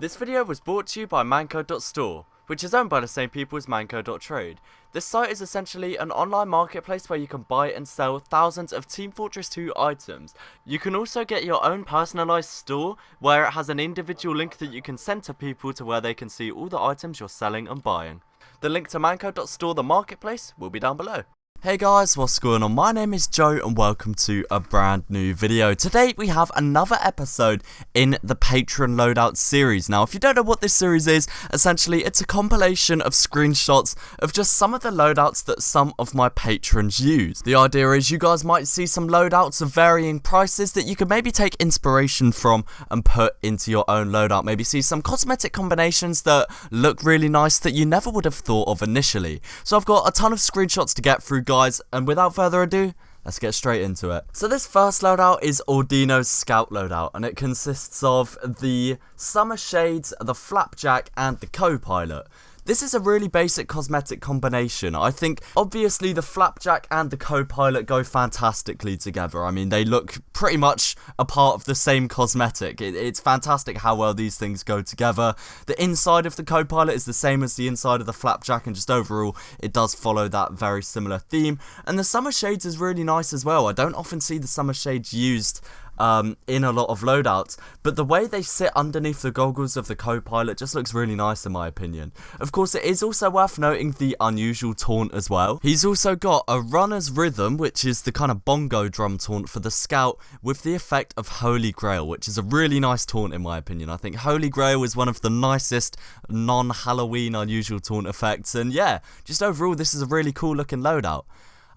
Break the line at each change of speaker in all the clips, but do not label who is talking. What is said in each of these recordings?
This video was brought to you by Manco.store, which is owned by the same people as Manco.trade. This site is essentially an online marketplace where you can buy and sell thousands of Team Fortress 2 items. You can also get your own personalised store where it has an individual link that you can send to people to where they can see all the items you're selling and buying. The link to Manco.store, the marketplace, will be down below. Hey guys, what's going on? My name is Joe and welcome to a brand new video. Today we have another episode in the Patron Loadout series. Now if you don't know what this series is, essentially it's a compilation of screenshots of just some of the loadouts that some of my patrons use. The idea is you guys might see some loadouts of varying prices that you could maybe take inspiration from and put into your own loadout. Maybe see some cosmetic combinations that look really nice that you never would have thought of initially. So I've got a ton of screenshots to get through, guys, and without further ado, let's get straight into it. So this first loadout is Dinos Scout loadout, and it consists of the Summer Shades, the Flapjack, and the Co-Pilot. This is a really basic cosmetic combination. I think, obviously, the Flapjack and the Co-Pilot go fantastically together. I mean, they look pretty much a part of the same cosmetic. It's fantastic how well these things go together. The inside of the Co-Pilot is the same as the inside of the Flapjack, and just overall, it does follow that very similar theme. And the Summer Shades is really nice as well. I don't often see the Summer Shades used in a lot of loadouts, but the way they sit underneath the goggles of the Co-Pilot just looks really nice in my opinion. Of course, it is also worth noting the unusual taunt as well. He's also got a Runner's Rhythm, which is the kind of bongo drum taunt for the Scout with the effect of Holy Grail, which is a really nice taunt in my opinion. I think Holy Grail is one of the nicest non-Halloween unusual taunt effects, and yeah, just overall this is a really cool looking loadout.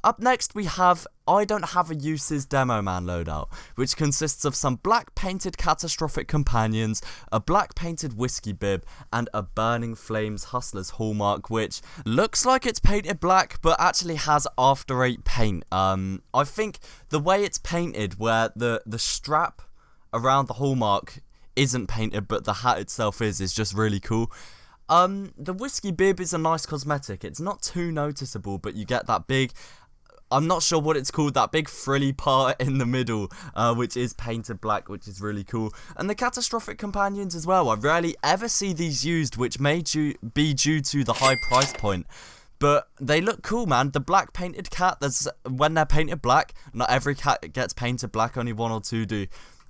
Up next we have I Don't Have a Uses Demoman loadout, which consists of some black painted Catastrophic Companions, a black painted Whiskey Bib, and a Burning Flames Hustler's Hallmark, which looks like it's painted black, but actually has After 8 paint. I think the way it's painted, where the strap around the Hallmark isn't painted, but the hat itself is just really cool. The Whiskey Bib is a nice cosmetic. It's not too noticeable, but you get that big, I'm not sure what it's called, that big frilly part in the middle, which is painted black, which is really cool. And the Catastrophic Companions as well. I rarely ever see these used, which may be due to the high price point. But they look cool, man. The black painted cat, when they're painted black, not every cat gets painted black, only one or two do.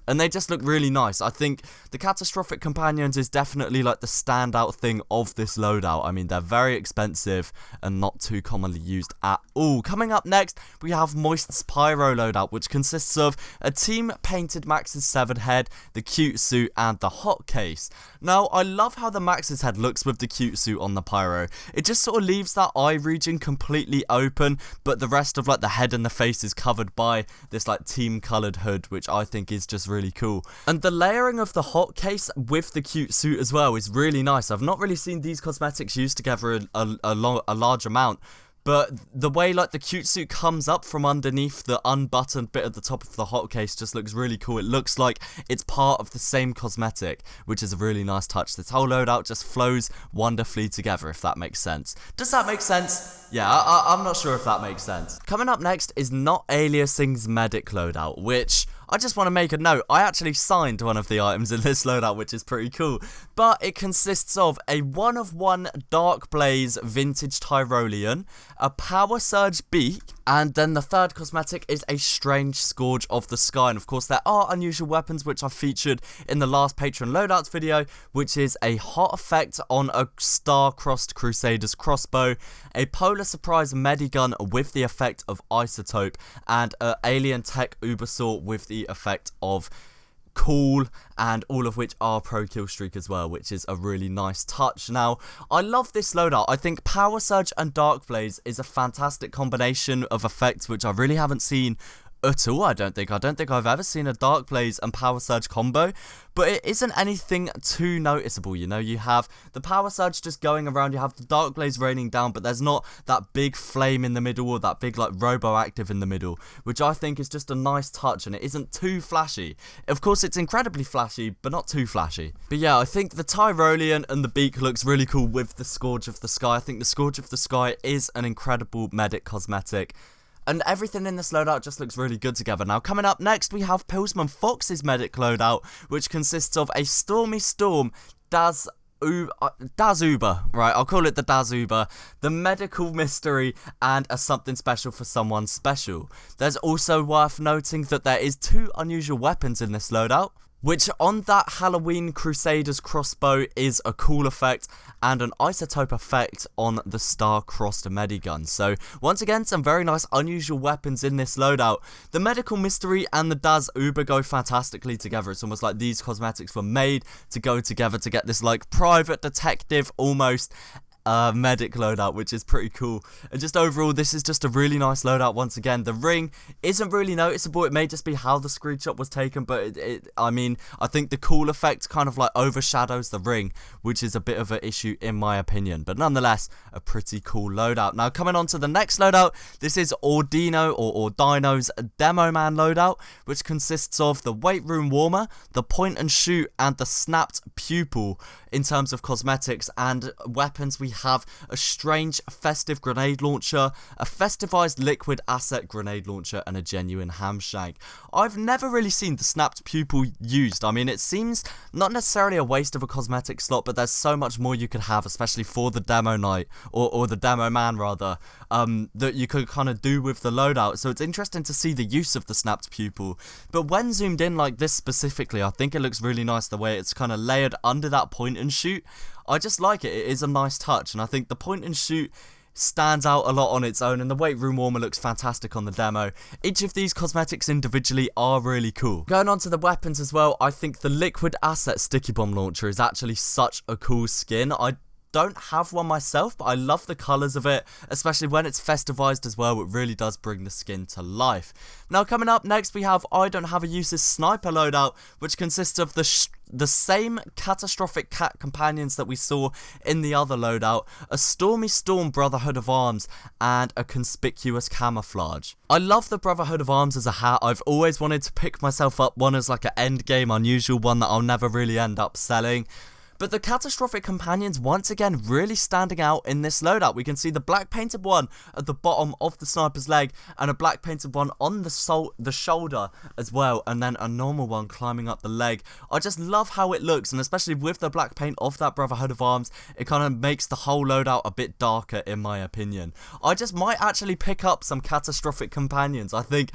And they just look really nice. I think the Catastrophic Companions is definitely like the standout thing of this loadout. I mean, they're very expensive and not too commonly used at all. Coming up next, we have Moist's Pyro loadout, which consists of a team painted Max's Severed Head, the cute suit, and the hot case. Now, I love how the Max's Head looks with the cute suit on the Pyro. It just sort of leaves that eye region completely open, but the rest of like the head and the face is covered by this like team coloured hood, which I think is just really cool. And the layering of the hot case with the cute suit as well is really nice. I've not really seen these cosmetics used together a large amount, but the way like the cute suit comes up from underneath the unbuttoned bit at the top of the hot case just looks really cool. It looks like it's part of the same cosmetic, which is a really nice touch. This whole loadout just flows wonderfully together, if that makes sense. Does that make sense? Yeah, I'm not sure if that makes sense. Coming up next is NotALeahS's Medic loadout, which I just want to make a note. I actually signed one of the items in this loadout, which is pretty cool. But it consists of a 1/1 Dark Blaze Vintage Tyrolean, a Power Surge Beak, and then the third cosmetic is a Strange Scourge of the Sky. And of course there are unusual weapons, which I featured in the last Patreon Loadouts video, which is a hot effect on a Star-Crossed Crusader's crossbow, a Polar Surprise Medigun with the effect of Isotope, and an Alien Tech Ubersaw with the effect of Cool, and all of which are pro kill streak as well, which is a really nice touch. Now, I love this loadout. I think Power Surge and Dark Blaze is a fantastic combination of effects, which I really haven't seen at all. I don't think I've ever seen a Dark Blaze and Power Surge combo, but it isn't anything too noticeable. You know, you have the Power Surge just going around, you have the Dark Blaze raining down, but there's not that big flame in the middle or that big like robo-active in the middle, which I think is just a nice touch, and it isn't too flashy. Of course, it's incredibly flashy, but not too flashy. But yeah, I think the Tyrolean and the Beak looks really cool with the Scourge of the Sky. I think the Scourge of the Sky is an incredible medic cosmetic. And everything in this loadout just looks really good together. Now, coming up next, we have PostmanFox's Medic loadout, which consists of a Stormy Storm, Daz Uber, right? I'll call it the Daz Uber, the medical mystery, and a something special for someone special. There's also worth noting that there is 2 unusual weapons in this loadout, which on that Halloween Crusaders crossbow is a cool effect and an isotope effect on the star-crossed medigun. So once again, some very nice unusual weapons in this loadout. The medical mystery and the Daz Uber go fantastically together. It's almost like these cosmetics were made to go together to get this like private detective almost medic loadout, which is pretty cool. And just overall, this is just a really nice loadout. Once again, the ring isn't really noticeable. It may just be how the screenshot was taken, but I mean, I think the cool effect kind of like overshadows the ring, which is a bit of an issue in my opinion, but nonetheless a pretty cool loadout. Now coming on to the next loadout, this is Dino or Dino's Demoman loadout, which consists of the weight room warmer, the point and shoot, and the snapped pupil. In terms of cosmetics and weapons, we have a strange festive grenade launcher, a festivized liquid asset grenade launcher, and a genuine hamshank. I've never really seen the snapped pupil used. I mean, it seems not necessarily a waste of a cosmetic slot, but there's so much more you could have, especially for the demo night, or the demo man rather, that you could kind of do with the loadout. So it's interesting to see the use of the snapped pupil. But when zoomed in like this specifically, I think it looks really nice the way it's kind of layered under that point and shoot. I just like it. It is a nice touch, and I think the point and shoot stands out a lot on its own, and the weight room warmer looks fantastic on the demo. Each of these cosmetics individually are really cool. Going on to the weapons as well, I think the liquid asset sticky bomb launcher is actually such a cool skin. I don't have one myself, but I love the colours of it, especially when it's festivized as well. It really does bring the skin to life. Now coming up next, we have I Don't Have a Use's sniper loadout, which consists of the same catastrophic cat companions that we saw in the other loadout, a Stormy Storm Brotherhood of Arms, and a conspicuous camouflage. I love the Brotherhood of Arms as a hat. I've always wanted to pick myself up one as like an end game unusual one that I'll never really end up selling. But the catastrophic companions once again really standing out in this loadout. We can see the black painted one at the bottom of the sniper's leg, and a black painted one on the shoulder as well, and then a normal one climbing up the leg. I just love how it looks, and especially with the black paint of that Brotherhood of Arms, it kind of makes the whole loadout a bit darker in my opinion. I just might actually pick up some catastrophic companions. I think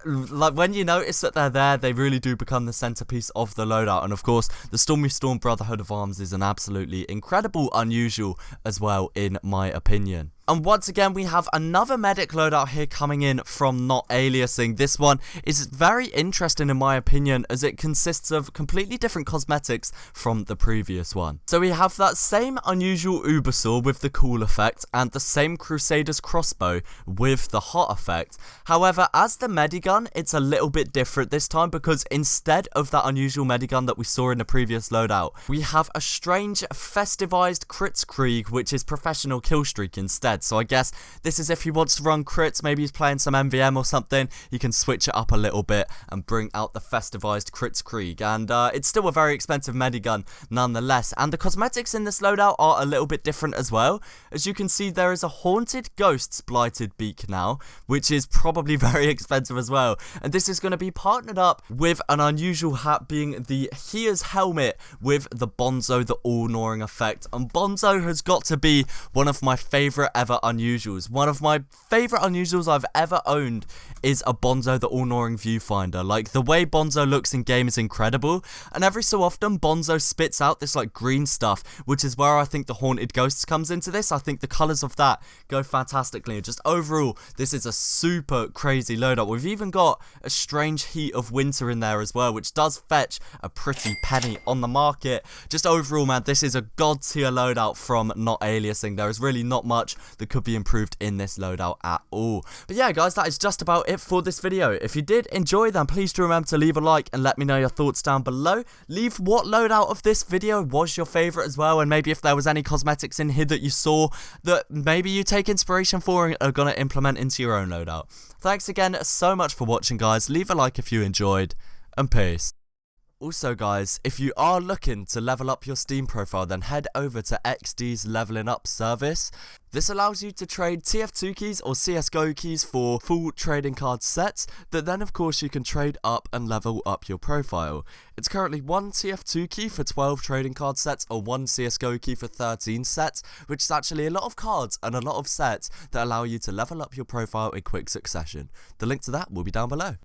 like when you notice that they're there, they really do become the centerpiece of the loadout. And of course, the Stormy Storm Brotherhood of Arms is an absolutely incredible unusual as well in my opinion. And once again, we have another medic loadout here coming in from NotALeahS. This one is very interesting in my opinion, as it consists of completely different cosmetics from the previous one. So we have that same unusual Uber saw with the cool effect, and the same Crusaders crossbow with the hot effect. However, as the medigun, it's a little bit different this time, because instead of that unusual medigun that we saw in the previous loadout, we have a strange festivized crits Krieg, which is professional killstreak instead. So I guess this is if he wants to run crits, maybe he's playing some MVM or something, he can switch it up a little bit and bring out the festivized crits Krieg. And it's still a very expensive medigun nonetheless. And the cosmetics in this loadout are a little bit different as well. As you can see, there is a haunted ghost's blighted beak now, which is probably very expensive as well. And this is going to be partnered up with an unusual hat, being the Here's helmet with the Bonzo the all-gnawing effect. And Bonzo has got to be one of my favorite ever unusuals. One of my favorite unusuals I've ever owned is a Bonzo the all-gnawing viewfinder. Like, the way Bonzo looks in game is incredible, and every so often Bonzo spits out this like green stuff, which is where I think the haunted ghosts comes into this. I think the colors of that go fantastically, and just overall this is a super crazy loadout. We've even got a strange heat of winter in there as well, which does fetch a pretty penny on the market. Just overall, man, this is a god tier loadout from NotALeahS. There is really not much that could be improved in this loadout at all. But yeah, guys, that is just about it for this video. If you did enjoy, then please do remember to leave a like and let me know your thoughts down below. Leave what loadout of this video was your favorite as well, and maybe if there was any cosmetics in here that you saw that maybe you take inspiration for and are going to implement into your own loadout. Thanks again so much for watching, guys. Leave a like if you enjoyed, and peace. Also guys, if you are looking to level up your Steam profile, then head over to XD's Leveling Up service. This allows you to trade TF2 keys or CSGO keys for full trading card sets that then of course you can trade up and level up your profile. It's currently 1 TF2 key for 12 trading card sets or 1 CSGO key for 13 sets, which is actually a lot of cards and a lot of sets that allow you to level up your profile in quick succession. The link to that will be down below.